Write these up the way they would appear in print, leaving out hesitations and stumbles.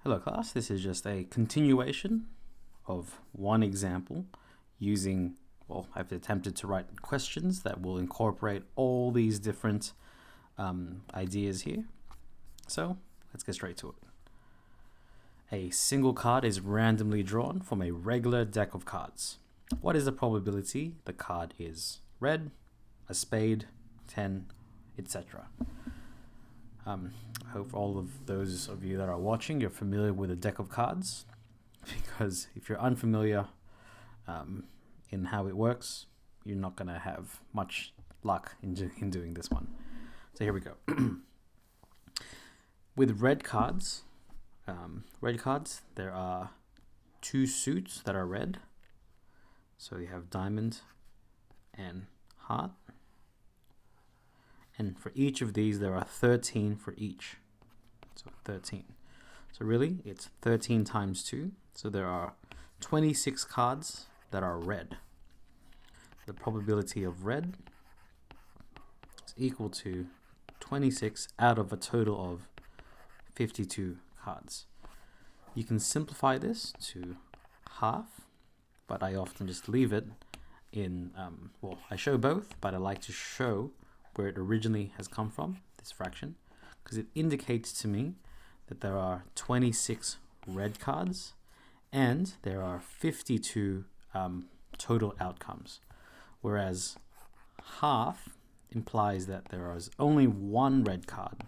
Hello class, this is just a continuation of one example using, well, I've attempted to write questions that will incorporate all these different ideas here. So let's get straight to it. A single card is randomly drawn from a regular deck of cards. What is the probability the card is red, a spade, 10, etc.? I hope all of those of you that are watching, you're familiar with a deck of cards, because if you're unfamiliar in how it works, you're not going to have much luck in doing this one. So here we go. With red cards, there are two suits that are red. So you have diamond and heart. And for each of these, there are 13 for each. So 13. So really, it's 13 times 2. So there are 26 cards that are red. The probability of red is equal to 26 out of a total of 52 cards. You can simplify this to half, but I often just leave it in, well, I show both, but I like to show where it originally has come from, this fraction, because it indicates to me that there are 26 red cards and there are 52 total outcomes, whereas half implies that there is only one red card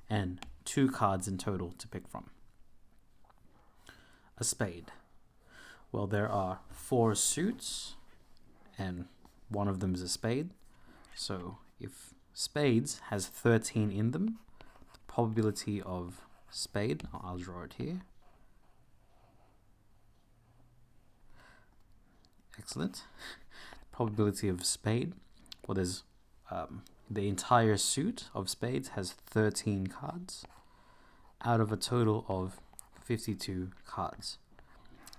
and 2 cards in total to pick from. A spade. Well, there are 4 suits and one of them is a spade. So if spades has 13 in them, the probability of spade, I'll draw it here. Excellent. Probability of spade, well, there's the entire suit of spades has 13 cards out of a total of 52 cards.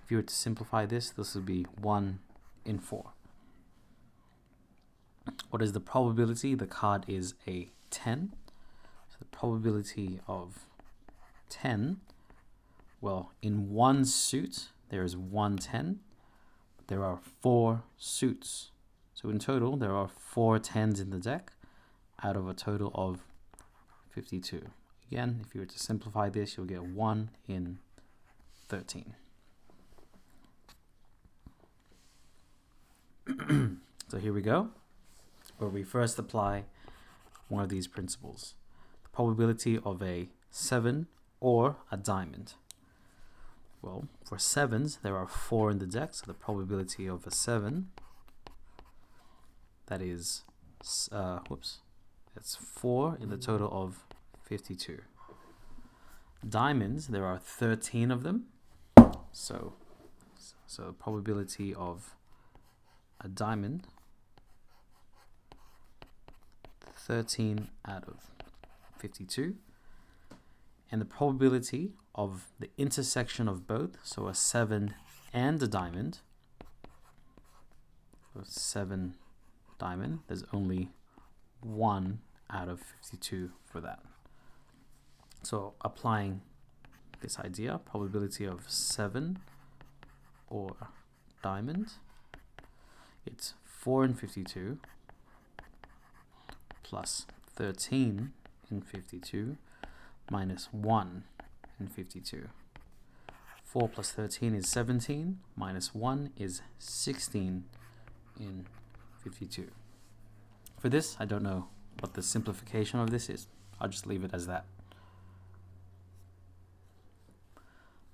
If you were to simplify this, this would be 1 in 4. What is the probability? The card is a 10. So the probability of 10, well, in one suit, there is 1 10. But there are 4 suits. So in total, there are 4 10s in the deck out of a total of 52. Again, if you were to simplify this, you'll get 1 in 13. So here we go, where we first apply one of these principles. The probability of a 7 or a diamond. Well, for 7s, there are 4 in the deck, so the probability of a 7, that is, that's 4 in the total of 52. Diamonds, there are 13 of them, so the probability of a diamond, 13 out of 52, and the probability of the intersection of both, so a 7 and a diamond, so 7 diamond, there's only 1 out of 52 for that. So applying this idea, probability of 7 or diamond, it's 4 in 52 plus 13 in 52 minus 1 in 52. 4 plus 13 is 17, minus 1 is 16 in 52. For this, I don't know what the simplification of this is. I'll just leave it as that.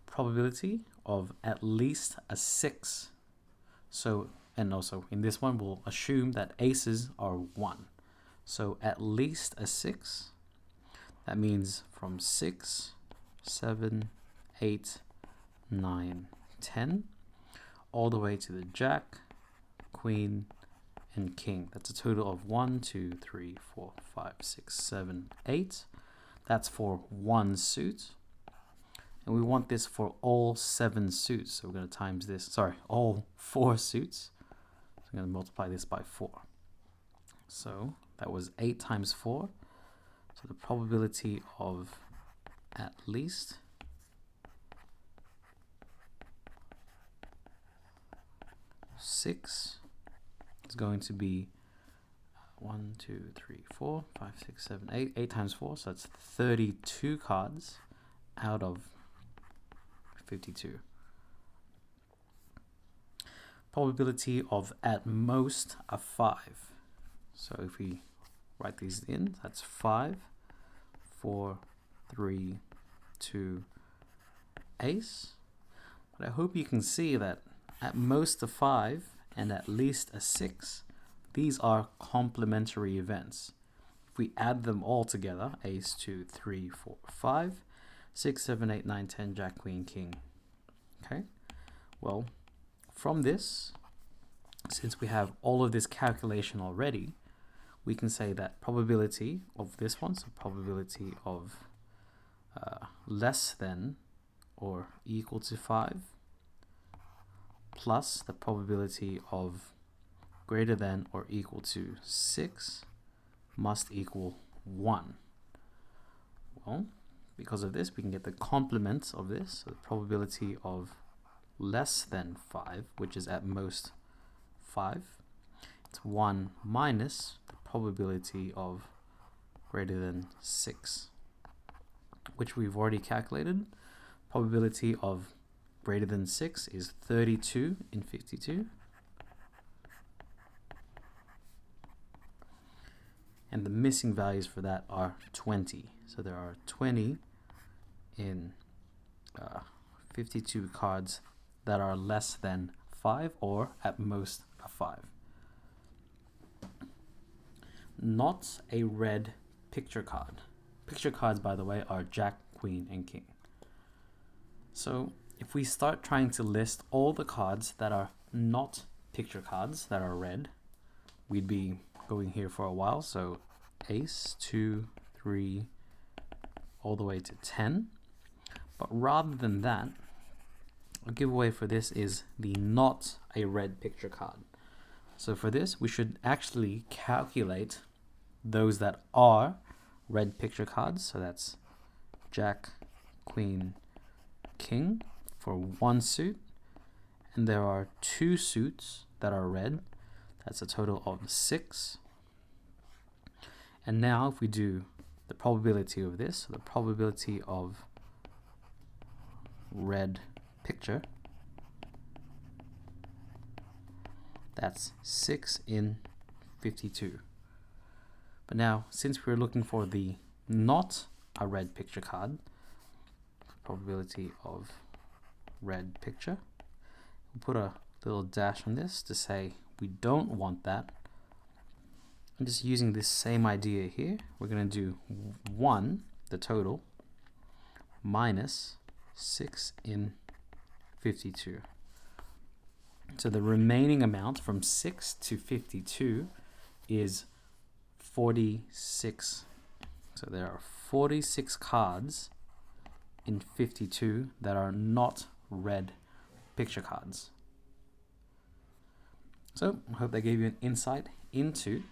Probability of at least a 6. So, and also in this one, we'll assume that aces are 1. So at least a 6, that means from 6, 7, 8, 9, 10, all the way to the jack, queen, and king. That's a total of 1, 2, 3, 4, 5, 6, 7, 8. That's for one suit. And we want this for all 7 suits. So we're going to times this, all 4 suits. So I'm going to multiply this by 4. So that was 8 times 4. So the probability of at least 6 is going to be 1, 2, 3, 4, 5, 6, 7, 8. 8 times 4, so that's 32 cards out of 52. Probability of at most a 5. So if we write these in, that's 5, 4, 3, 2, ace. But I hope you can see that at most a 5 and at least a 6, these are complementary events. If we add them all together, ace, 2, 3, 4, 5, 6, 7, 8, 9, 10, jack, queen, king. Okay, well, from this, since we have all of this calculation already, we can say that probability of this one, so probability of less than or equal to 5 plus the probability of greater than or equal to 6 must equal 1. Well, because of this, we can get the complement of this, so the probability of less than 5, which is at most 5. It's 1 minus the probability of greater than 6, which we've already calculated. Probability of greater than 6 is 32 in 52. And the missing values for that are 20. So there are 20 in 52 cards that are less than 5 or at most a 5. Not a red picture card. Picture cards, by the way, are jack, queen, and king. So if we start trying to list all the cards that are not picture cards that are red, we'd be going here for a while. So ace, 2, 3, all the way to 10. But rather than that, a giveaway for this is the not a red picture card. So for this, we should actually calculate those that are red picture cards. So that's jack, queen, king for one suit. And there are 2 suits that are red. That's a total of 6. And now if we do the probability of this, so the probability of red picture, that's 6 in 52. But now, since we're looking for the not a red picture card, probability of red picture, we'll put a little dash on this to say we don't want that. I'm just using this same idea here. We're going to do 1, the total, minus 6 in 52. So the remaining amount from 6 to 52 is 46. So there are 46 cards in 52 that are not red picture cards. So I hope that gave you an insight into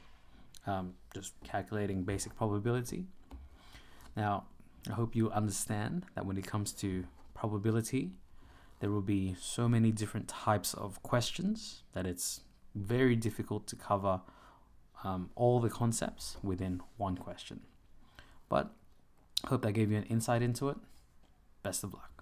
just calculating basic probability. Now, I hope you understand that when it comes to probability, there will be so many different types of questions that it's very difficult to cover all the concepts within one question. But I hope that gave you an insight into it. Best of luck.